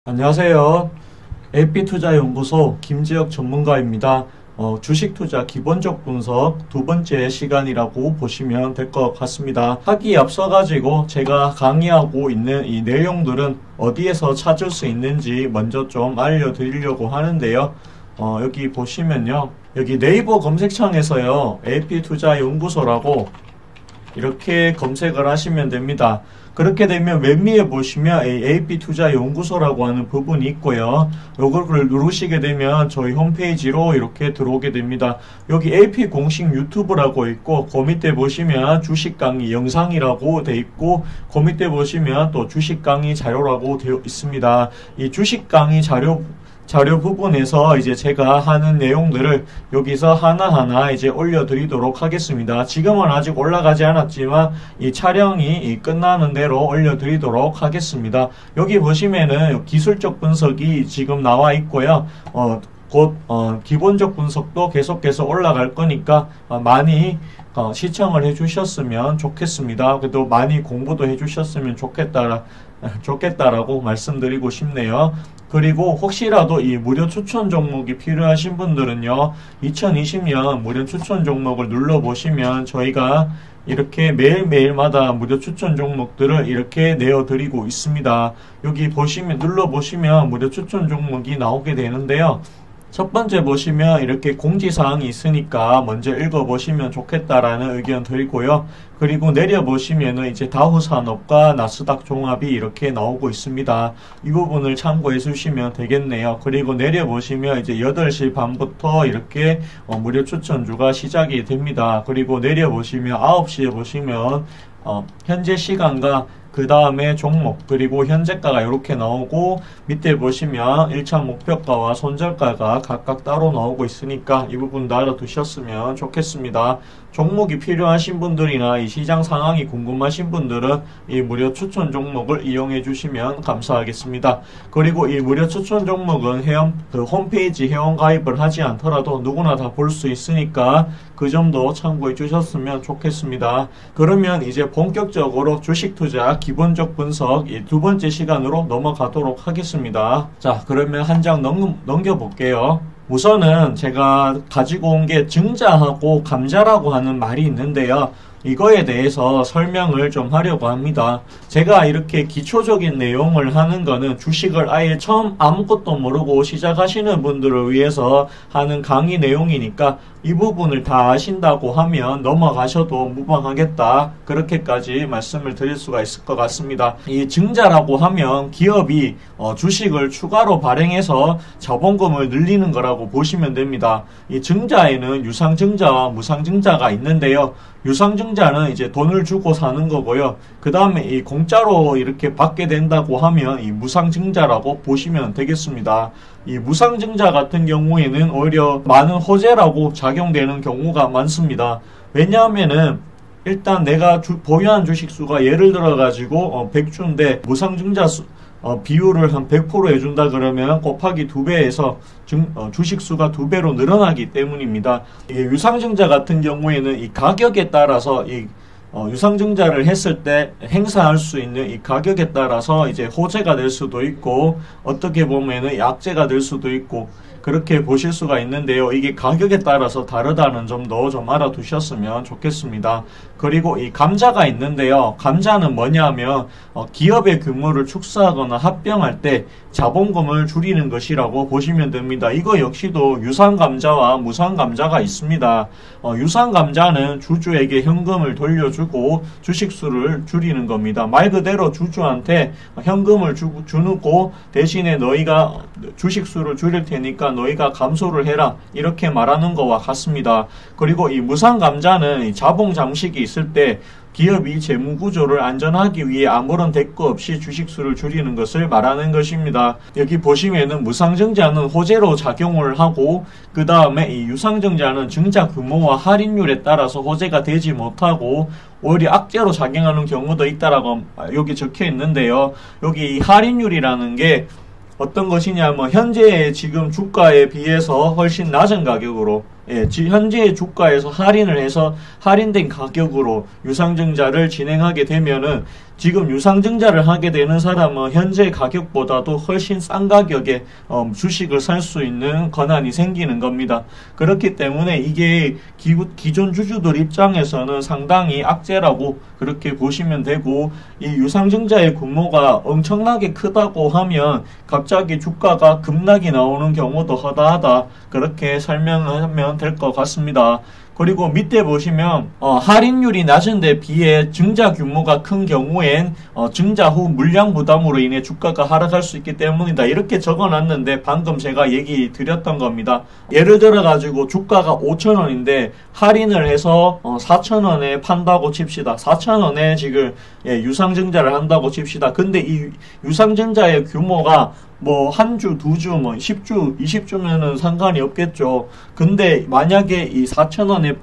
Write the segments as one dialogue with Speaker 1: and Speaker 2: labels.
Speaker 1: 안녕하세요. LP투자연구소 김지혁 전문가입니다. 주식 투자 기본적 분석 두 번째 시간이라고 보시면 될 것 같습니다. 하기에 앞서가지고 제가 강의하고 있는 이 내용들은 어디에서 찾을 수 있는지 먼저 좀 알려드리려고 하는데요. 여기 보시면요. 여기 네이버 검색창에서요. LP투자연구소라고 이렇게 검색을 하시면 됩니다. 그렇게 되면 맨 위에 보시면 LP투자연구소라고 하는 부분이 있고요. 요걸 누르시게 되면 저희 홈페이지로 이렇게 들어오게 됩니다. 여기 LP 공식 유튜브라고 있고 그 밑에 보시면 주식 강의 영상이라고 되어 있고 그 밑에 보시면 또 주식 강의 자료라고 되어 있습니다. 이 주식 강의 자료 부분에서 이제 제가 하는 내용들을 여기서 하나하나 이제 올려드리도록 하겠습니다. 지금은 아직 올라가지 않았지만 이 촬영이 끝나는 대로 올려드리도록 하겠습니다. 여기 보시면은 기술적 분석이 지금 나와 있고요. 곧 기본적 분석도 계속해서 올라갈 거니까 많이 시청을 해주셨으면 좋겠습니다. 그래도 많이 공부도 해주셨으면 좋겠다라고 말씀드리고 싶네요. 그리고 혹시라도 이 무료 추천 종목이 필요하신 분들은요, 2020년 무료 추천 종목을 눌러보시면 저희가 이렇게 매일매일마다 무료 추천 종목들을 이렇게 내어드리고 있습니다. 여기 눌러보시면 무료 추천 종목이 나오게 되는데요. 첫 번째 보시면 이렇게 공지사항이 있으니까 먼저 읽어보시면 좋겠다라는 의견 드리고요. 그리고 내려보시면은 이제 다우산업과 나스닥 종합이 이렇게 나오고 있습니다. 이 부분을 참고해 주시면 되겠네요. 그리고 내려보시면 이제 8시 반부터 이렇게 무료 추천주가 시작이 됩니다. 그리고 내려보시면 9시에 보시면 현재 시간과 그 다음에 종목 그리고 현재가가 이렇게 나오고 밑에 보시면 1차 목표가와 손절가가 각각 따로 나오고 있으니까 이 부분도 알아두셨으면 좋겠습니다. 종목이 필요하신 분들이나 이 시장 상황이 궁금하신 분들은 이 무료 추천 종목을 이용해 주시면 감사하겠습니다. 그리고 이 무료 추천 종목은 홈페이지 회원 가입을 하지 않더라도 누구나 다 볼 수 있으니까 그 점도 참고해 주셨으면 좋겠습니다. 그러면 이제 본격적으로 주식 투자 기본적 분석 이 두 번째 시간으로 넘어가도록 하겠습니다. 자, 그러면 한 장 넘겨볼게요. 우선은 제가 가지고 온 게 증자하고 감자라고 하는 말이 있는데요. 이거에 대해서 설명을 좀 하려고 합니다. 제가 이렇게 기초적인 내용을 하는 거는 주식을 아예 처음 아무것도 모르고 시작하시는 분들을 위해서 하는 강의 내용이니까 이 부분을 다 아신다고 하면 넘어가셔도 무방하겠다. 그렇게까지 말씀을 드릴 수가 있을 것 같습니다. 이 증자라고 하면 기업이 주식을 추가로 발행해서 자본금을 늘리는 거라고 보시면 됩니다. 이 증자에는 유상증자와 무상증자가 있는데요. 유상증자는 이제 돈을 주고 사는 거고요. 그 다음에 이 공짜로 이렇게 받게 된다고 하면 이 무상증자라고 보시면 되겠습니다. 이 무상증자 같은 경우에는 오히려 많은 호재라고 작용되는 경우가 많습니다. 왜냐하면은 일단 내가 보유한 주식수가 예를 들어 가지고 100주인데 무상증자 비율을 한 100% 해준다 그러면 곱하기 2배에서 주식수가 2배로 늘어나기 때문입니다. 이게 유상증자 같은 경우에는 이 가격에 따라서 유상증자를 했을 때 행사할 수 있는 이 가격에 따라서 이제 호재가 될 수도 있고 어떻게 보면은 약재가 될 수도 있고 그렇게 보실 수가 있는데요. 이게 가격에 따라서 다르다는 점도 좀 알아두셨으면 좋겠습니다. 그리고 이 감자가 있는데요. 감자는 뭐냐면 기업의 규모를 축소하거나 합병할 때 자본금을 줄이는 것이라고 보시면 됩니다. 이거 역시도 유상감자와 무상감자가 있습니다. 유상감자는 주주에게 현금을 돌려주고 주식수를 줄이는 겁니다. 말 그대로 주주한테 현금을 주고 대신에 너희가 주식수를 줄일 테니까 너희가 감소를 해라 이렇게 말하는 것과 같습니다. 그리고 이 무상감자는 자본 장식이 있을 때 기업이 재무구조를 안전하기 위해 아무런 대가 없이 주식수를 줄이는 것을 말하는 것입니다. 여기 보시면은 무상증자는 호재로 작용을 하고 그 다음에 이 유상증자는 증자 규모와 할인율에 따라서 호재가 되지 못하고 오히려 악재로 작용하는 경우도 있다라고 여기 적혀 있는데요. 여기 이 할인율이라는 게 어떤 것이냐면 현재 지금 주가에 비해서 훨씬 낮은 가격으로 현재의 주가에서 할인을 해서 할인된 가격으로 유상증자를 진행하게 되면은 지금 유상증자를 하게 되는 사람은 현재 가격보다도 훨씬 싼 가격에 주식을 살 수 있는 권한이 생기는 겁니다. 그렇기 때문에 이게 기존 주주들 입장에서는 상당히 악재라고 그렇게 보시면 되고, 이 유상증자의 규모가 엄청나게 크다고 하면 갑자기 주가가 급락이 나오는 경우도 허다하다, 그렇게 설명하면 될 것 같습니다. 그리고 밑에 보시면 할인율이 낮은 데 비해 증자 규모가 큰 경우엔 증자 후 물량 부담으로 인해 주가가 하락할 수 있기 때문이다, 이렇게 적어놨는데 방금 제가 얘기 드렸던 겁니다. 예를 들어 가지고 주가가 5,000원인데 할인을 해서 4,000원에 판다고 칩시다. 4,000원에 지금 유상증자를 한다고 칩시다. 근데 이 유상증자의 규모가 뭐 한 주, 두 주, 뭐 10주, 20주면은 상관이 없겠죠. 근데 만약에 이 4,000원에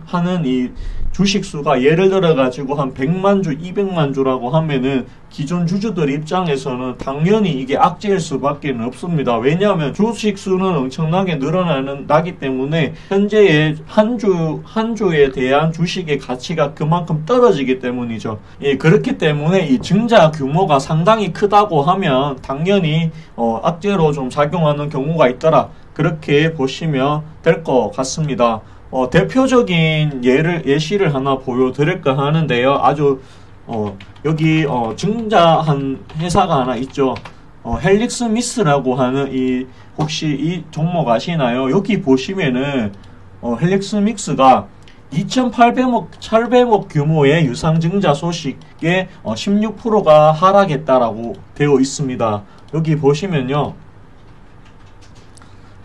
Speaker 1: 하는 이 주식수가 예를 들어 가지고 한 100만 주, 200만 주라고 하면은 기존 주주들 입장에서는 당연히 이게 악재일 수밖에 없습니다. 왜냐하면 주식수는 엄청나게 나기 때문에 현재의 한 주에 대한 주식의 가치가 그만큼 떨어지기 때문이죠. 그렇기 때문에 이 증자 규모가 상당히 크다고 하면 당연히 악재로 좀 작용하는 경우가 있더라, 그렇게 보시면 될 것 같습니다. 대표적인 예시를 하나 보여드릴까 하는데요. 아주 여기 증자한 회사가 하나 있죠. 헬릭스 미스라고 하는 혹시 이 종목 아시나요? 여기 보시면은 헬릭스 믹스가 2,800억 규모의 유상증자 소식에 16%가 하락했다라고 되어 있습니다. 여기 보시면요.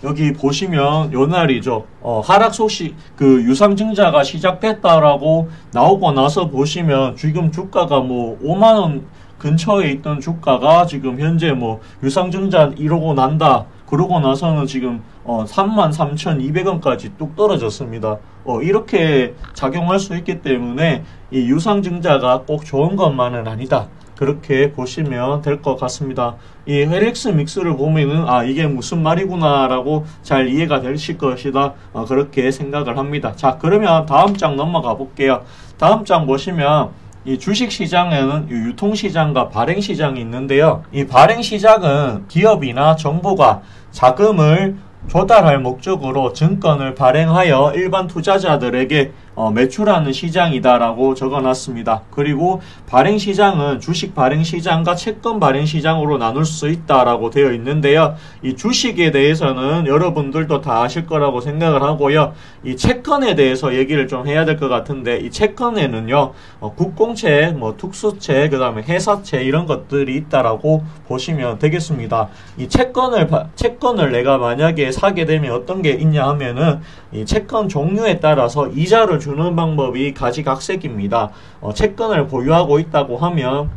Speaker 1: 여기 보시면 요 날이죠. 하락 소식, 그 유상증자가 시작됐다라고 나오고 나서 보시면 지금 주가가 뭐 5만원 근처에 있던 주가가 지금 현재 뭐 유상증자 이러고 난다, 그러고 나서는 지금 33,200원까지 뚝 떨어졌습니다. 이렇게 작용할 수 있기 때문에 이 유상증자가 꼭 좋은 것만은 아니다, 그렇게 보시면 될 것 같습니다. 이 헬릭스 믹스를 보면은 이게 무슨 말이구나 라고 잘 이해가 되실 것이다, 그렇게 생각을 합니다. 자, 그러면 다음 장 넘어가 볼게요. 다음 장 보시면 이 주식시장에는 유통시장과 발행시장이 있는데요. 이 발행시장은 기업이나 정부가 자금을 조달할 목적으로 증권을 발행하여 일반 투자자들에게 매출하는 시장이다라고 적어놨습니다. 그리고 발행시장은 주식 발행시장과 채권 발행시장으로 나눌 수 있다라고 되어 있는데요. 이 주식에 대해서는 여러분들도 다 아실 거라고 생각을 하고요. 이 채권에 대해서 얘기를 좀 해야 될 것 같은데, 이 채권에는요, 국공채, 뭐 특수채, 그 다음에 회사채 이런 것들이 있다라고 보시면 되겠습니다. 이 채권을 내가 만약에 사게 되면 어떤 게 있냐 하면은 이 채권 종류에 따라서 이자를 주는 방법이 가지각색입니다. 채권을 보유하고 있다고 하면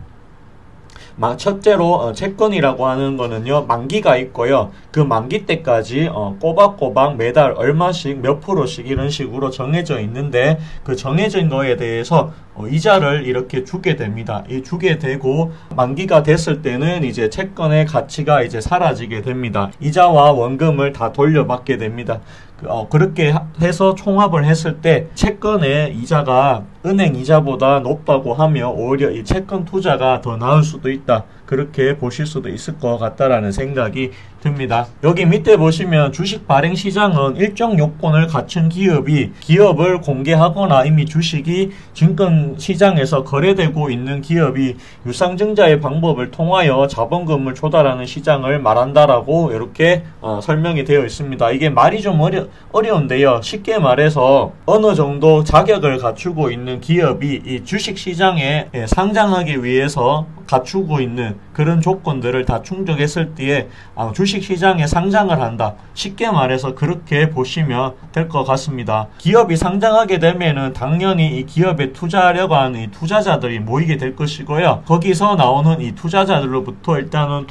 Speaker 1: 첫째로 채권이라고 하는 거는요, 만기가 있고요. 그 만기 때까지 꼬박꼬박 매달 얼마씩 몇 프로씩 이런 식으로 정해져 있는데, 그 정해진 거에 대해서 이자를 이렇게 주게 됩니다. 주게 되고 만기가 됐을 때는 이제 채권의 가치가 이제 사라지게 됩니다. 이자와 원금을 다 돌려받게 됩니다. 그렇게 해서 총합을 했을 때 채권의 이자가 은행 이자보다 높다고 하면 오히려 이 채권 투자가 더 나을 수도 있다, 그렇게 보실 수도 있을 것 같다라는 생각이 듭니다. 여기 밑에 보시면 주식 발행 시장은 일정 요건을 갖춘 기업을 공개하거나 이미 주식이 증권 시장에서 거래되고 있는 기업이 유상증자의 방법을 통하여 자본금을 조달하는 시장을 말한다라고 이렇게 설명이 되어 있습니다. 이게 말이 좀 어려운데요. 쉽게 말해서 어느 정도 자격을 갖추고 있는 기업이 이 주식 시장에 상장하기 위해서 갖추고 있는 그런 조건들을 다 충족했을 때에 주식 시장에 상장을 한다, 쉽게 말해서 그렇게 보시면 될 것 같습니다. 기업이 상장하게 되면은 당연히 이 기업에 투자하려고 하는 이 투자자들이 모이게 될 것이고요. 거기서 나오는 이 투자자들로부터 일단은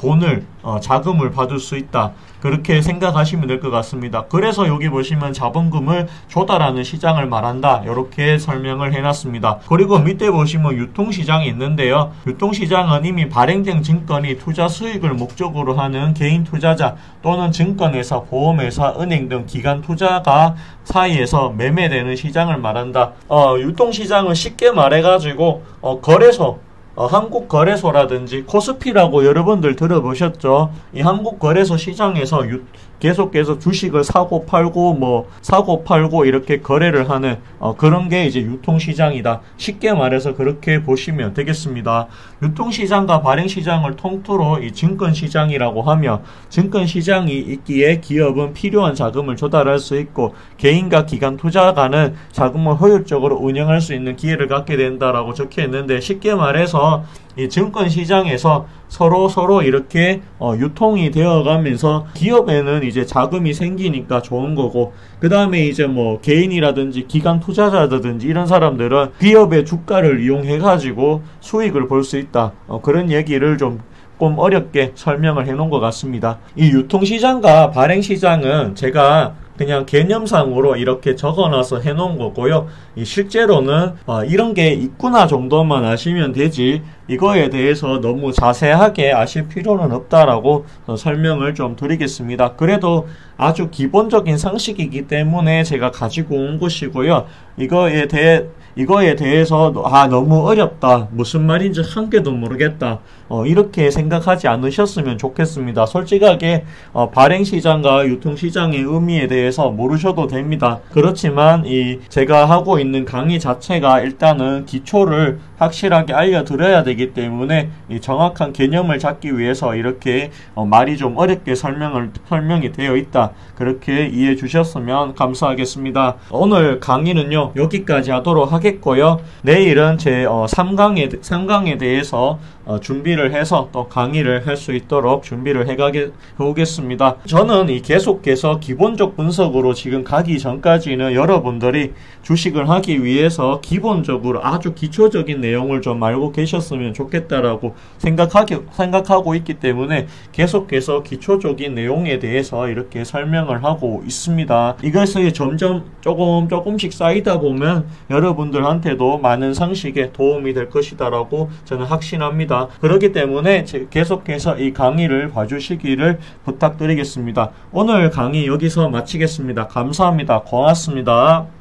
Speaker 1: 자금을 받을 수 있다, 그렇게 생각하시면 될 것 같습니다. 그래서 여기 보시면 자본금을 조달하는 시장을 말한다, 이렇게 설명을 해놨습니다. 그리고 밑에 보시면 유통시장이 있는데요. 유통시장은 이미 발행된 증권이 투자 수익을 목적으로 하는 개인 투자자 또는 증권회사, 보험회사, 은행 등 기관 투자가 사이에서 매매되는 시장을 말한다. 유통시장은 쉽게 말해가지고 거래소, 한국거래소라든지 코스피라고 여러분들 들어보셨죠? 이 한국거래소 시장에서 계속해서 주식을 사고 팔고 이렇게 거래를 하는 그런 게 이제 유통시장이다. 쉽게 말해서 그렇게 보시면 되겠습니다. 유통시장과 발행시장을 통틀어 이 증권시장이라고 하며, 증권시장이 있기에 기업은 필요한 자금을 조달할 수 있고 개인과 기관 투자가는 자금을 효율적으로 운영할 수 있는 기회를 갖게 된다라고 적혀 있는데, 쉽게 말해서 이 증권시장에서 서로 이렇게 유통이 되어가면서 기업에는 이제 자금이 생기니까 좋은 거고, 그 다음에 이제 뭐 개인이라든지 기관 투자자라든지 이런 사람들은 기업의 주가를 이용해가지고 수익을 볼 수 있다. 그런 얘기를 좀 어렵게 설명을 해 놓은 것 같습니다. 이 유통시장과 발행시장은 제가 그냥 개념상으로 이렇게 적어놔서 해놓은 거고요. 실제로는 이런 게 있구나 정도만 아시면 되지, 이거에 대해서 너무 자세하게 아실 필요는 없다라고 설명을 좀 드리겠습니다. 그래도 아주 기본적인 상식이기 때문에 제가 가지고 온 것이고요. 이거에 대해서 너무 어렵다, 무슨 말인지 한 개도 모르겠다, 이렇게 생각하지 않으셨으면 좋겠습니다. 솔직하게 발행시장과 유통시장의 의미에 대해서 모르셔도 됩니다. 그렇지만 제가 하고 있는 강의 자체가 일단은 기초를 확실하게 알려드려야 되기 때문에 이 정확한 개념을 잡기 위해서 이렇게 말이 좀 어렵게 설명이 되어 있다, 그렇게 이해해 주셨으면 감사하겠습니다. 오늘 강의는요 여기까지 하도록 하겠고요. 내일은 제 3강에 대해서 준비를 해서 또 강의를 할 수 있도록 준비를 해오겠습니다. 저는 계속해서 기본적 분석으로 지금 가기 전까지는 여러분들이 주식을 하기 위해서 기본적으로 아주 기초적인 내용을 좀 알고 계셨으면 좋겠다라고 생각하고 있기 때문에 계속해서 기초적인 내용에 대해서 이렇게 설명을 하고 있습니다. 이것이 점점 조금씩 쌓이다 보면 여러분들한테도 많은 상식에 도움이 될 것이다라고 저는 확신합니다. 그렇기 때문에 계속해서 이 강의를 봐주시기를 부탁드리겠습니다. 오늘 강의 여기서 마치겠습니다. 감사합니다. 고맙습니다.